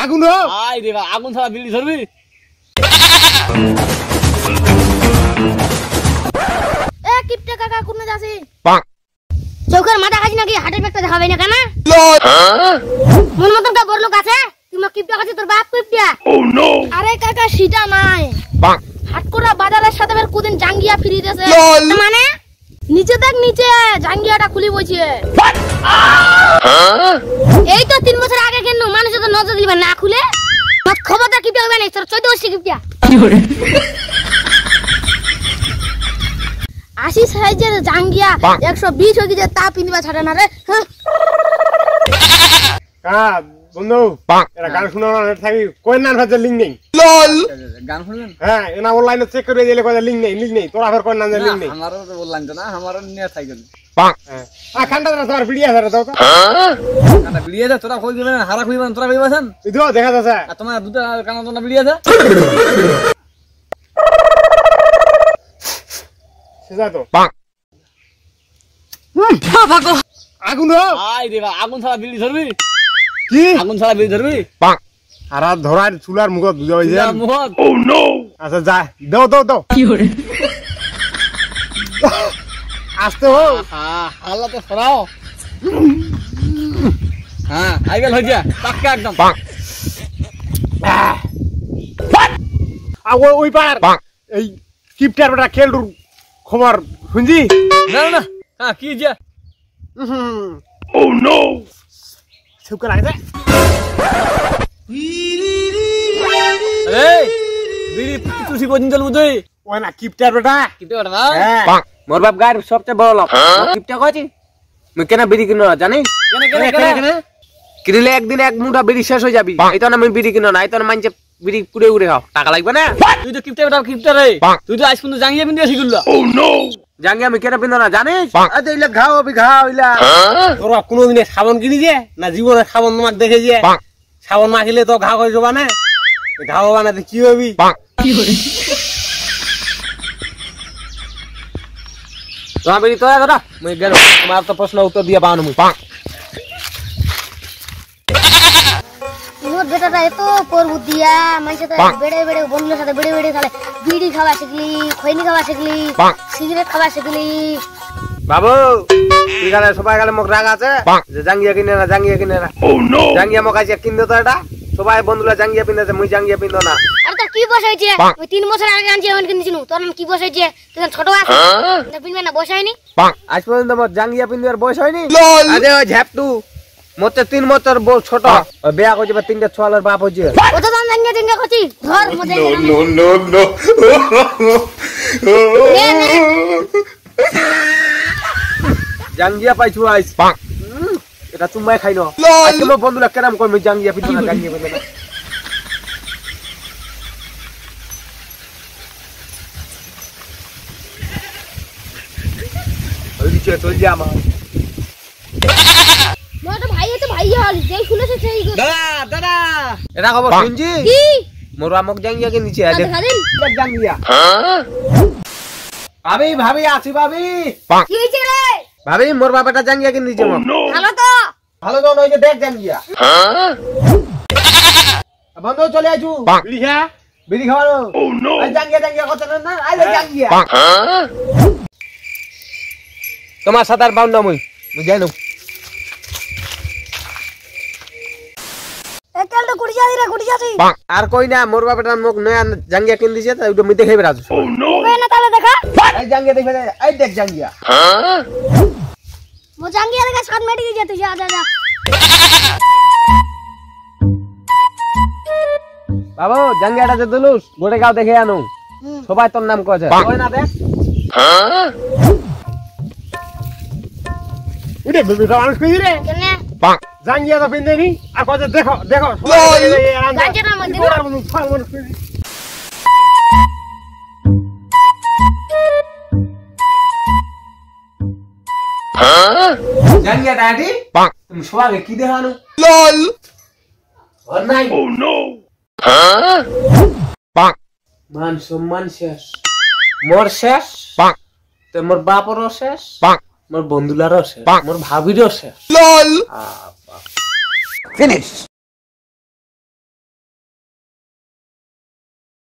আগুন আগুন ছাড়া বিড়ি ধরবি? কিপটা কাকা কোন যাচ্ছে? চৌকের মাথা খাচ্ছি নাকি হাটের পেটটা দেখাবে না কেন? মন মতন কা বড় লোক আছে, তুমি কিপটা খাচ্ছি তোর বাপ কিপটা। আরে কাকা সিটা নাই, হাট করা বাজারের সাথে বের কোদিন জাঙ্গিয়া ফ্রি দিয়েছে। মানে নিচে দেখ, নিচে জাঙ্গিয়াটা খুলি বইছে। এই তো 3 বছর আগে কেন মানুষ তো নজর দিবে না খুলে খবরদার কিপটা হবে না, তোর 14 বছর কিপটা। 80 সাইজের জাঙ্গিয়া 120 হয়ে গেছে, তা পিনবা ছাড়ে না রে। বন্ধু এরা গান শোনা থাকি কই না ভাজে লিংক নেই। লল গান শুনলেন? হ্যাঁ এনা অনলাইনে চেক করে দিলে কই লিংক নেই তোরা ফের কই না লিংক নেই। আমারও তো বললাম তো না, আমারও নিয়ে থাকি খান্ডা তোর ভিডিও আছে দাও তো। খান্ডা ভিডিও আছে তোরা কই দিবেন, হারা কইবেন তোরা কইবাছেন ইদো দেখা যাচ্ছে। আর তোমার দুটো কানা তোনা ভিডিও আছে সেটা তো ভাগো। আগুন আই রে আগুন ছাড়া বিড়ি ধরবি? কি আগুন ছাড়া বিড়ি ধরবি? আর ধরার চুলার মুখত বুঝা হইছে মুখত। ও নো আচ্ছা যা দাও দাও দাও। কি হরে আস্তে হো। আল্লাহ তো সরাও। হ্যাঁ আইগেল হই যা পাক্কা একদম। ওই পার এই কিপটার বেটা খেলডুর খবর শুনছি না? না হ্যাঁ কি যা? ও নো সুকা লাগছে। এই বিড়ি তুই কোন জল বুঝই? ওই না কিপটার বেটা। কিপটার বেটা না মোর বাপ গায়ের সবচেয়ে বড় লোক। কিপটা কইছি মই কেন বিড়ি কিনো জানিস? কেন কিনলে একদিন এক মুঠা বিড়ি শেষ হয়ে যাবি। এই তো না আমি বিড়ি কিনো না, এই তো না মানছে বিড়ি কুড়ে উড়ে খাও, টাকা লাগবে না? তুই তো কিপটা বেটা কিপটা রে, তুই তো আজ পর্যন্ত জাঙ্গিয়া পিন্দি শিখল। ও নো জাঙ্গিয়া আমি কেন পিন্দ না জানিস? আরে ইলা ঘাও বি ঘাও ইলা তোরা কোনদিন সাবান কিনি যে না জীবনে সাবান তোমাক দেখে যে সাবান মাখিলে তো ঘা হয়ে যাবা না, ঘাও বানাতে কি হবি? কি হবি তোমার বিড়ি তোরা দাদা মই গেল, তোমার তো প্রশ্ন উত্তর দিয়ে পাও না মুই। মোর বেটাটা এত পড়বু দিয়া মাইছে তো বেড়ে বেড়ে বন্ধুদের সাথে বেড়ে বেড়ে খালে বিড়ি খাওয়া শিখলি, খৈনি খাওয়া শিখলি, সিগারেট খাওয়া শিখলি। বাবু তুই গালে সবাই গালে মোক রাগ আছে যে জাঙ্গিয়া কিনে না জাঙ্গিয়া কিনে না। ও নো জাঙ্গিয়া মোক আইছে কিনতে তো এটা সবাই বন্ধুরা জাঙ্গিয়া পিনছে, মুই জাঙ্গিয়া পিনতো না। আরে তোর কি বয়স হইছে? ওই 3 বছর আগে আনছি এমন কিনছিনু, তোর কি বয়স হইছে? তুই ছোট আছিস না, পিনবে না বয়স হয়নি? আজ পর্যন্ত মোর জাঙ্গিয়া পিনবার বয়স হয়নি। আরে ওই ঝ্যাপটু মোতে 3 বছর বউ ছোট, বিয়া কইছে 3টা ছোয়ালের বাপ হইছে। ও তো দাম জাঙ্গিয়া জাঙ্গিয়া কইছি ধর মজা। নো নো নো জাঙ্গিয়া পাইছু আইস এটা চুম্মাই খাই ন। আজকে মোর বন্ধুরা কেরাম কই মই জাঙ্গিয়া পিনতো না জাঙ্গিয়া পিনতো না। ওই দিকে চল যা আমার মোর ভাই আছে, ভাই হল যেই শুনেছে সেই দাদা দাদা এটা খবর শুনছি কি মোর আমক জাঙ্গিয়া কে নিচে আছে জাঙ্গিয়া। ভাবি ভাবি আছি ভাবি। কি হইছে রে ভাবি মোর বাবাটা জাঙ্গিয়া কে নিচে মোর। ভালো তো ভালো তো নই যে দেখ জাঙ্গিয়া। বন্ধু চলে আইছু বিড়ি খা বিড়ি খাওয়ানো। আই জাঙ্গিয়া জাঙ্গিয়া কত না আইলে জাঙ্গিয়া। তোমার সাথে আর বাউন্ড মুই জানো একাল তো গুড়ি যাই রে গুড়ি যাই। আর কই না মোর বাবাটা মোক নয়া জাঙ্গিয়া কিন দিছে তাই ওটা মিতে খাইবে রাজু। ও নো ওই না তাহলে দেখা এই জাঙ্গিয়া দেখবে এই দেখ জাঙ্গিয়া। মো জাঙ্গিয়া দেখা সাত মেডি দিয়ে যেতে যা যা যা। বাবু জাঙ্গিয়াটা যে দিলুস গোটে গাও দেখে আনো, সবাই তোর নাম কইছে। কই না দেখ উড়ে বেটা মানুষ কই রে কেন জাঙ্গিয়া তো পিন দেনি আর কইছে দেখো দেখো জাঙ্গিয়া না মধ্যে জাঙ্গিয়া ডাটি তুমি সবাই কি দেখানো লল আর নাই। ও নো মান সম্মান শেষ, মোর শেষ তো মোর বাপরও শেষ, মোর বন্ধুলারও শেষ, মোর ভাবিরও শেষ। লল Finish.